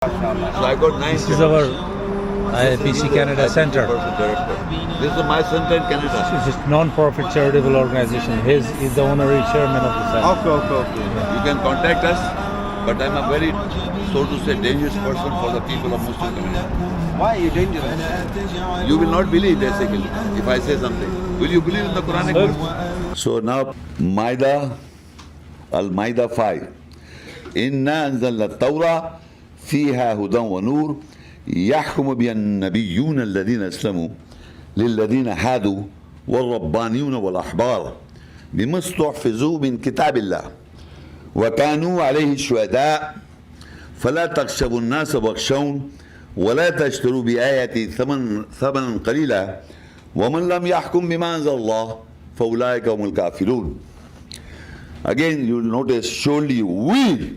So I got 9. This is our IDCI Canada Center. This is my center in Canada. It's a non-profit charitable organization. He is the honorary chairman of the center. Okay. You can contact us, but I'm a very, so to say, dangerous person for the people of Muslim community. Why are you dangerous? You will not believe basically if I say something. Will you believe in the Quranic verse? So now, Al-Maida 5. Inna anzalna at-Tawrah فيها هدى ونور يحكم بها النبيون الذين أسلموا للذين هادوا والربانيون والأحبار بما استحفظوا من كتاب الله وكانوا عليه شهداء فلا تخشوا الناس واخشون ولا تشتروا بآياتي ثمنا قليلا ومن لم يحكم بما أنزل الله فأولئك هم الكافرون. Again, you notice surely we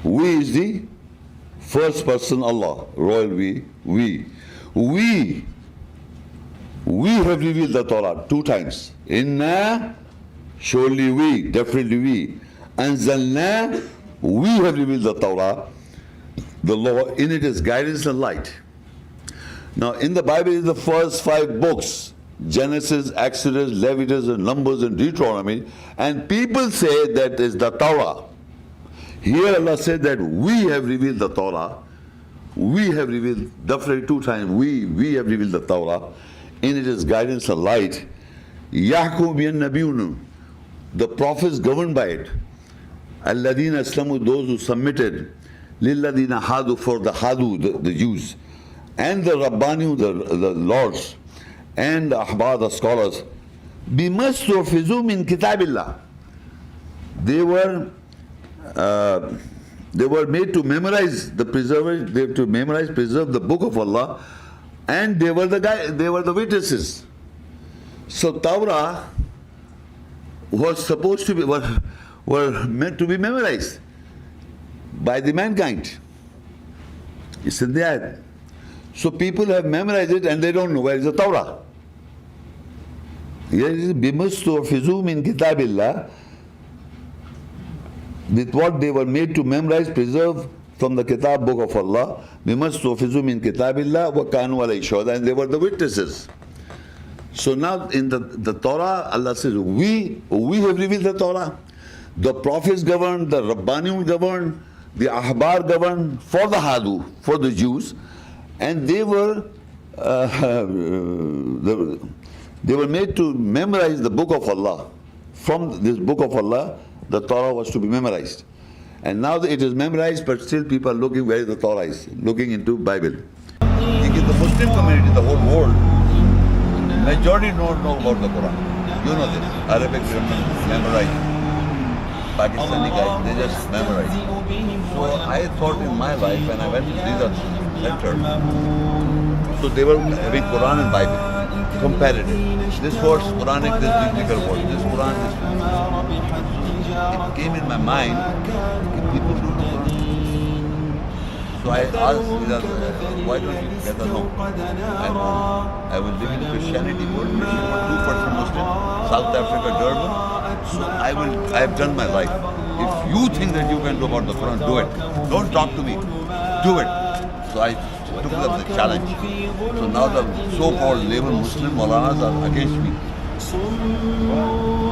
is the first person Allah, royal we have revealed the Torah 2 times. Inna, surely we, definitely we. Anzalna, we have revealed the Torah, the law, in it is guidance and light. Now in the Bible is the first 5 books, Genesis, Exodus, Leviticus, and Numbers, and Deuteronomy, and people say that is the Torah. Here Allah said that we have revealed the Torah. We have revealed, definitely 2 times, we have revealed the Torah. In it is guidance and light. Yahkum biyan nabiyun. The prophets governed by it. Alladina aslamu, those who submitted. Lilladina hadu, for the hadu, the Jews. And the Rabbani, the lords. And the ahbar, the scholars. Bimastufizu min kitabillah. They were made to memorize they have to preserve the book of Allah, and they were the witnesses. So Torah was supposed to be were meant to be memorized by the mankind. It's in the ayat. So people have memorized it and they don't know where is the Torah. Here it is bimustufizu min kitabillah. With what they were made to memorize, preserve from the Kitab book of Allah, bimustufizu min kitabillah wa kanu alayhi shuhada, and they were the witnesses. So now in the Torah, Allah says, we have revealed the Torah. The prophets governed, the Rabbaniun governed, the Ahbar governed for the Hadu, for the Jews, and they were made to memorize the book of Allah. From this book of Allah, the Torah was to be memorized. And now that it is memorized, but still people are looking where the Torah is, looking into Bible. The Muslim community, the whole world, majority don't know about the Quran. You know this. Arabic memorize. Pakistani guys, they just memorize. So I thought in my life, when I went to these center, so they were having Quran and Bible, comparative. This words Quranic, this biblical word, this Quran, this. It came in my mind, people don't know Quran. So I asked, why don't you get a no? I was living in Christianity, for 2% Muslim, South Africa, Durban. So I have done my life. If you think that you can do about the Quran, do it. Don't talk to me. Do it. So I took up the challenge. So now the so-called label Muslim Maulanas are against me.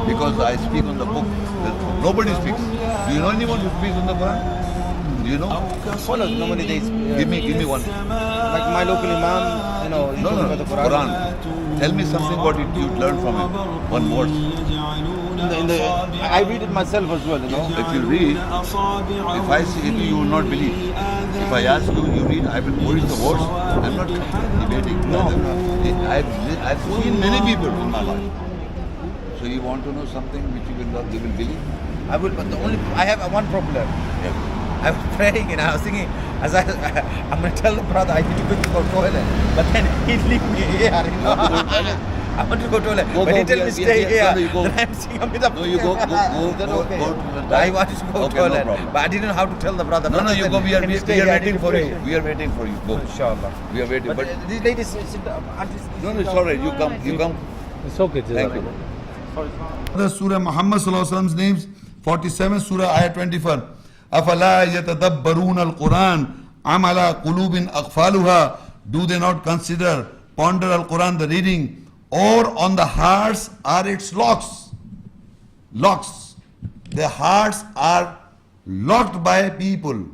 Because I speak on the book that nobody speaks. Do you know anyone who speaks on the Quran? Do you know? Follows nobody they Give me one. like my local Imam, No, about the Quran. Tell me something what you learned from him. One verse. I read it myself as well, If you read, if I say it, you will not believe. If I ask you, you read, I will what is the verse? I'm not debating. No. I've seen many people in my life. So you want to know something which you will believe? I will, but I have one problem. Yeah. I was praying and I was thinking, I'm going to tell the brother I need to go to the toilet, but then he'd leave me here. I want to go to the toilet, but he tells me stay here. Then I'm seeing him with a No, you go to the I wanted to go to the toilet, but I didn't know how to tell the brother. No, you go. We are waiting for you. We are waiting for you. Go. Inshallah. We are waiting. But these ladies, no, it's all right. You come. It's okay. Thank you. The Surah Muhammad Sallallahu Alaihi Wasallam's names, 47, Surah Ayah 24. أَفَلَا يَتَدَبَّرُونَ الْقُرْآنَ أَمْ عَلَى قُلُوبٍ أَقْفَالُهَا. Do they not consider, ponder Al-Quran, the reading, or on the hearts are its locks? Locks. The hearts are locked by people.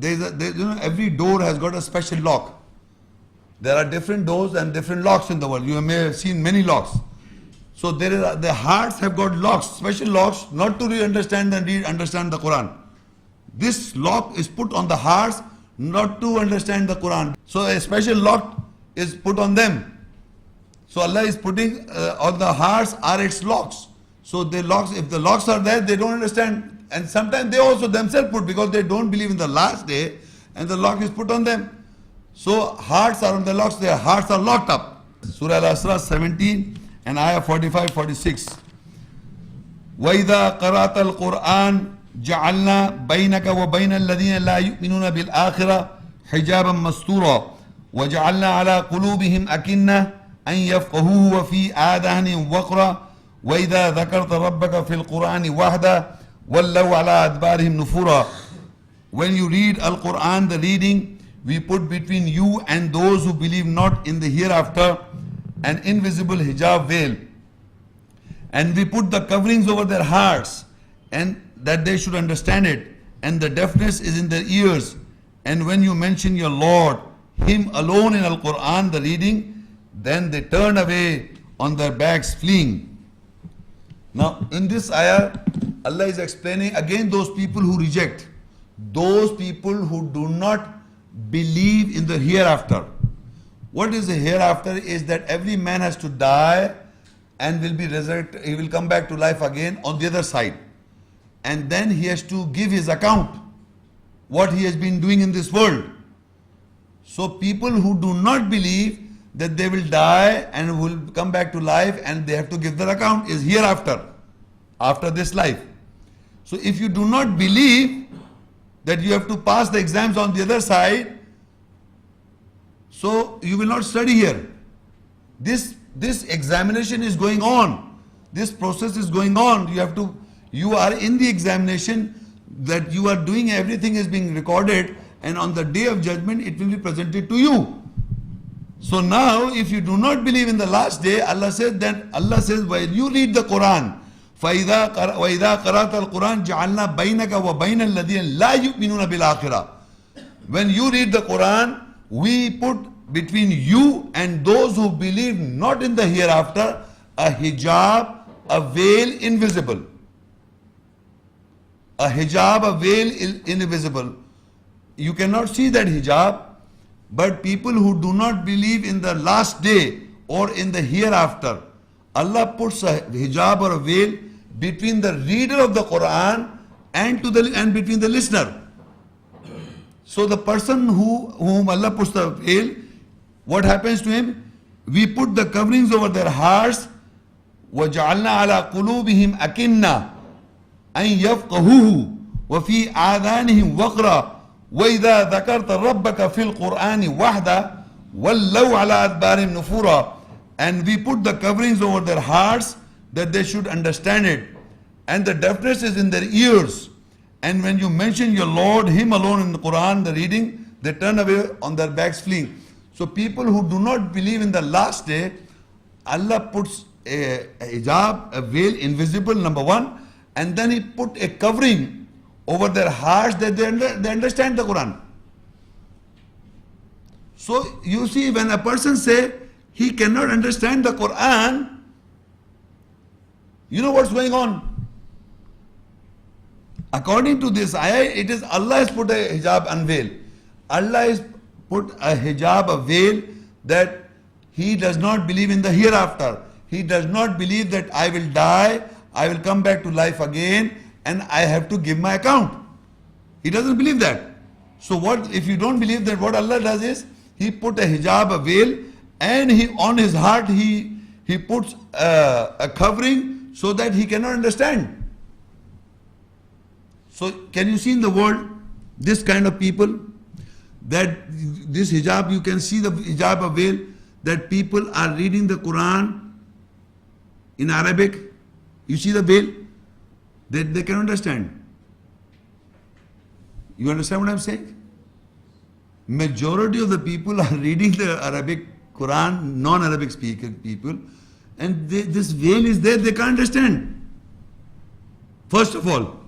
Every door has got a special lock. There are different doors and different locks in the world. You may have seen many locks. So the hearts have got locks, special locks, not to understand the Quran. This lock is put on the hearts, not to understand the Quran. So a special lock is put on them. So Allah is putting on the hearts are its locks. So the locks, if the locks are there, they don't understand. And sometimes they also themselves put, because they don't believe in the last day, and the lock is put on them. So hearts are on the locks, their hearts are locked up. Surah Al-Asra 17 and Ayah 45-46. وَإِذَا قَرَأْتَ الْقُرْآنَ جَعَلْنَا بَيْنَكَ وَبَيْنَ الَّذِينَ لَا يُؤْمِنُونَ بِالْآخِرَةِ حِجَابًا مَسْتُورًا وَجَعَلْنَا عَلَى قُلُوبِهِمْ أَكِنَّةً أَن يَفْقَهُوهُ وَفِي آذَانِهِمْ وَقْرًا وَإِذَا ذَكَرْتَ رَبَّكَ فِي الْقُرْآنِ وَحْدَهُ وَلَّوْا عَلَى أَدْبَارِهِمْ نُفُورًا. When you read Al-Quran, the reading, we put between you and those who believe not in the hereafter an invisible hijab veil, and we put the coverings over their hearts, and that they should understand it, and the deafness is in their ears. And when you mention your Lord, Him alone in Al-Quran, the reading, then they turn away on their backs fleeing. Now in this ayah, Allah is explaining again those people who reject, those people who do not believe in the hereafter. What is the hereafter is that every man has to die and will be resurrected, he will come back to life again on the other side. And then he has to give his account, what he has been doing in this world. So people who do not believe that they will die and will come back to life and they have to give their account is hereafter, after this life. So if you do not believe that you have to pass the exams on the other side, so you will not study here. This examination is going on. This process is going on. You are in the examination, that you are doing, everything is being recorded, and on the day of judgment it will be presented to you. So now if you do not believe in the last day, Allah says, while you read the Quran, وَإِذَا قَرَأْتَ الْقُرْآنَ جَعَلْنَا بَيْنَكَ وَبَيْنَ الَّذِينَ لَا يُؤْمِنُونَ بِالْآخِرَةِ. When you read the Quran, we put between you and those who believe not in the hereafter a hijab, a veil invisible. A hijab, a veil invisible. You cannot see that hijab, but people who do not believe in the last day or in the hereafter, Allah puts a hijab or a veil between the reader of the Quran and between the listener. So the person whom Allah puts the veil, what happens to him? We put the coverings over their hearts. وَجَعَلْنَا عَلَى قُلُوبِهِمْ أَكِنَّةً أَن يَفْقَهُوهُ وَفِي آذَانِهِمْ وَقْرًا وَإِذَا ذَكَرْتَ رَبَّكَ فِي الْقُرْآنِ وَحْدَهُ وَلَّوْا عَلَى أَدْبَارِهِمْ نُفُورًا. And we put the coverings over their hearts that they should understand it, and the deafness is in their ears. And when you mention your Lord, Him alone in the Quran, the reading, they turn away on their backs fleeing. So people who do not believe in the last day, Allah puts a hijab, a veil, invisible, number one, and then He put a covering over their hearts that they understand the Quran. So you see, when a person say he cannot understand the Quran, you know what's going on? According to this ayah, it is Allah has put a hijab and veil. Allah has put a hijab, a veil, that he does not believe in the hereafter. He does not believe that I will die, I will come back to life again, and I have to give my account. He doesn't believe that. So what if you don't believe that, what Allah does is, He put a hijab, a veil, and on his heart he puts a covering so that he cannot understand. So can you see in the world this kind of people, that this hijab, you can see the hijab, a veil, that people are reading the Quran in Arabic. You see the veil, they cannot understand. You understand what I'm saying? Majority of the people are reading the Arabic Quran, non-Arabic speaking people, and this veil is there, they can't understand. First of all,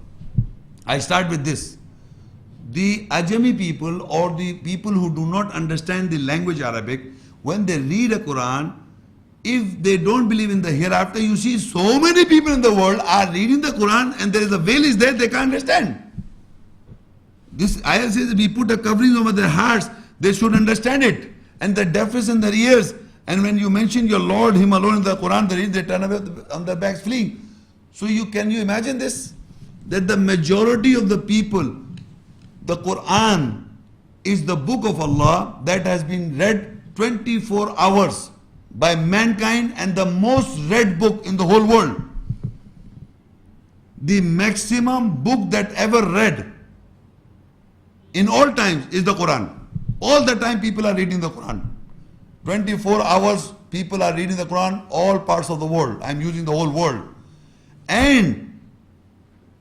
I start with this. The Ajami people or the people who do not understand the language Arabic, when they read a Quran, if they don't believe in the hereafter, you see so many people in the world are reading the Quran and there is a veil is there, they can't understand. This ayah says we put a covering over their hearts, they should understand it. And the deafness in their ears. And when you mention your Lord, Him alone in the Quran, they turn away on their backs fleeing. So can you imagine this? That the majority of the people, the Quran is the book of Allah that has been read 24 hours by mankind and the most read book in the whole world. The maximum book that ever read in all times is the Quran. All the time people are reading the Quran. 24 hours people are reading the Quran, all parts of the world. I'm using the whole world. And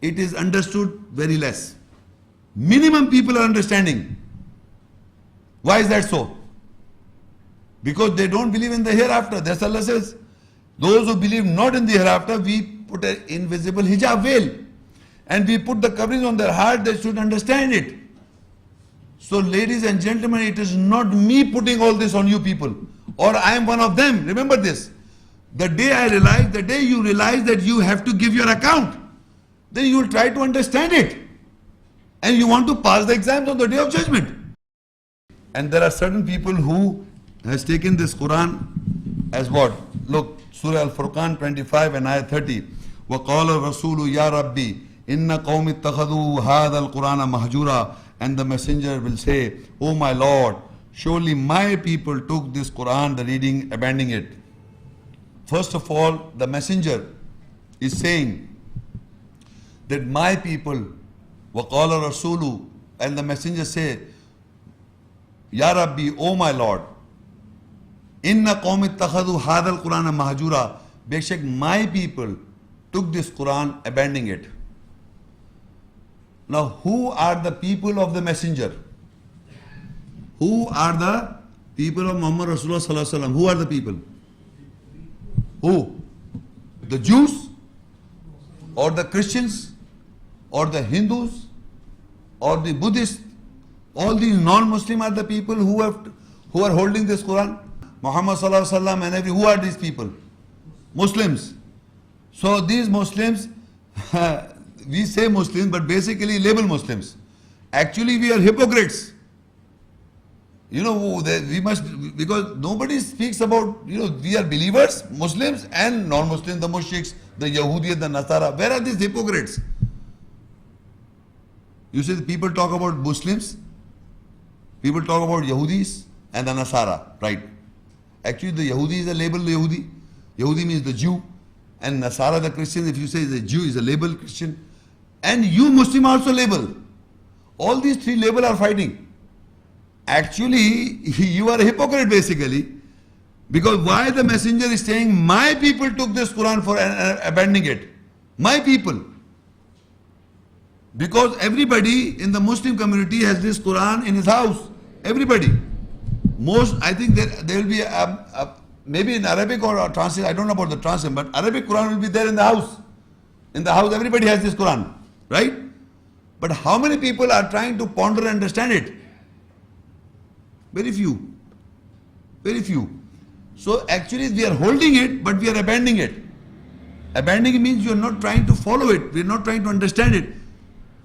it is understood very less. Minimum people are understanding. Why is that so? Because they don't believe in the hereafter. That's Allah says. Those who believe not in the hereafter, we put an invisible hijab veil. And we put the covering on their heart, they should understand it. So ladies and gentlemen, it is not me putting all this on you people. Or I am one of them. Remember this. The day you realize that you have to give your account, then you will try to understand it. And you want to pass the exams on the day of judgment. And there are certain people who has taken this Quran as what? Look, Surah Al-Furqan 25 and Ayah 30. وَقَالَ الرَّسُولُ يَا رَبِّي إِنَّ قَوْمِ اتَّخَذُوا هَذَا الْقُرْآنَ مَهْجُورًا. And the messenger will say, "O my Lord, surely my people took this Quran, the reading, abandoning it." First of all, the messenger is saying that my people, وَقَالَ الرَّسُولُ, and the messenger said, "Ya Rabbi, O my Lord, inna qawmi ittakhadhu hadha al-Qur'ana mahjura." Beshak, my people took this Quran, abandoning it. Now, who are the people of the messenger? Who are the people of Muhammad Rasulullah Sallallahu Alaihi Wasallam? Who are the people? Who? The Jews? Or the Christians? Or the Hindus? Or the Buddhists? All these non-Muslim are the people who are holding this Quran. Muhammad Sallallahu Alaihi Wasallam and who are these people? Muslims. So these Muslims, we say Muslims, but basically label Muslims. Actually, we are hypocrites. We must, because nobody speaks about, we are believers, Muslims and non-Muslims, the mushriks, the Yahudi, the Nasara. Where are these hypocrites? You see, people talk about Muslims, people talk about Yahudis and the Nasara, right? Actually, the Yahudi is a label Yahudi. Yahudi means the Jew. And Nasara, the Christian, if you say the Jew is a label Christian. And you Muslim also label. All these three labels are fighting. Actually, you are a hypocrite basically. Because why the messenger is saying, my people took this Quran for abandoning it. My people. Because everybody in the Muslim community has this Quran in his house. Everybody. I think there will be maybe in Arabic or translation, I don't know about the translation, but Arabic Quran will be there in the house. In the house, everybody has this Quran, right? But how many people are trying to ponder and understand it? Very few. Very few. So actually we are holding it, but we are abandoning it. Abandoning means you are not trying to follow it. We are not trying to understand it.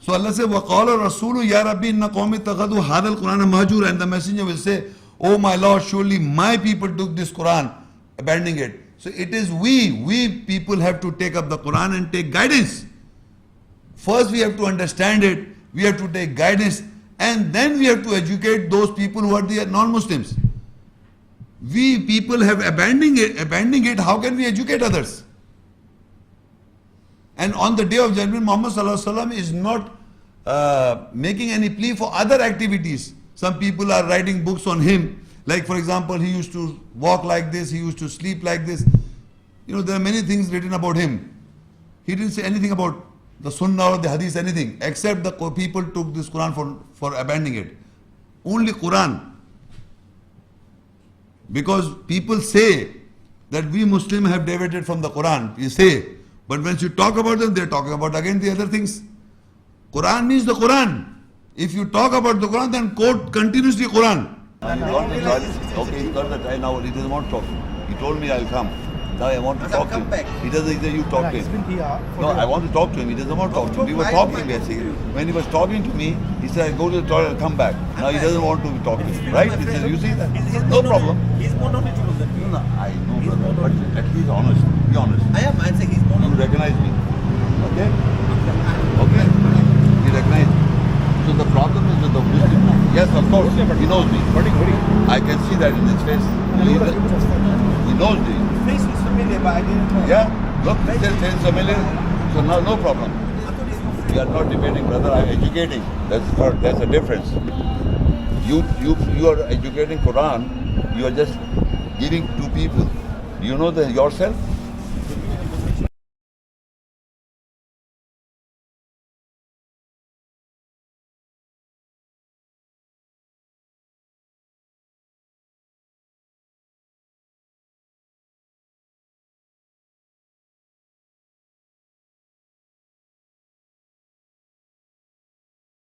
So Allah says, وَقَالَ الرَّسُولُ يَا رَبِّي إِنَّ قَوْمِ اتَّخَذُوا هَذَا الْقُرْآنَ مَهْجُورًا. And the messenger will say, "Oh my Lord, surely my people took this Quran, abandoning it." So it is we people have to take up the Quran and take guidance. First we have to understand it, we have to take guidance, and then we have to educate those people who are the non-Muslims. We people have abandoning it, how can we educate others? And on the day of judgment, Muhammad Sallallahu Alaihi Wasallam is not making any plea for other activities. Some people are writing books on him. Like for example, he used to walk like this, he used to sleep like this. There are many things written about him. He didn't say anything about the Sunnah or the Hadith, anything, except the people took this Quran for abandoning it. Only Quran. Because people say that we Muslims have deviated from the Quran. You say, but when you talk about them, they're talking about again the other things. Quran means the Quran. If you talk about the Quran, then quote continuously Quran. Okay, he got the time now. He doesn't want to talk. He told me I'll come. Now I want to talk to him. He doesn't. He said you talk to him. No, I want to talk to him. He doesn't want to talk to me. We were talking basically. When he was talking to me, he said I'll go to the toilet, I'll come back. Now he doesn't want to be talking. Right? He said, you see that? No problem. He's more knowledgeable than me. No, I know, brother, but at least honest. Be honest. I am. I say he's more You knowledgeable. recognize me. Okay? Okay? He recognized me. So the problem is with the Muslim. Yes, of course. He knows me. I can see that in his face. He knows me. Face was familiar, but I didn't know. Yeah? Look, he said face familiar. So now no problem. We are not debating, brother. I'm educating. That's a difference. You are educating Quran. You are just giving to people. Do you know that yourself?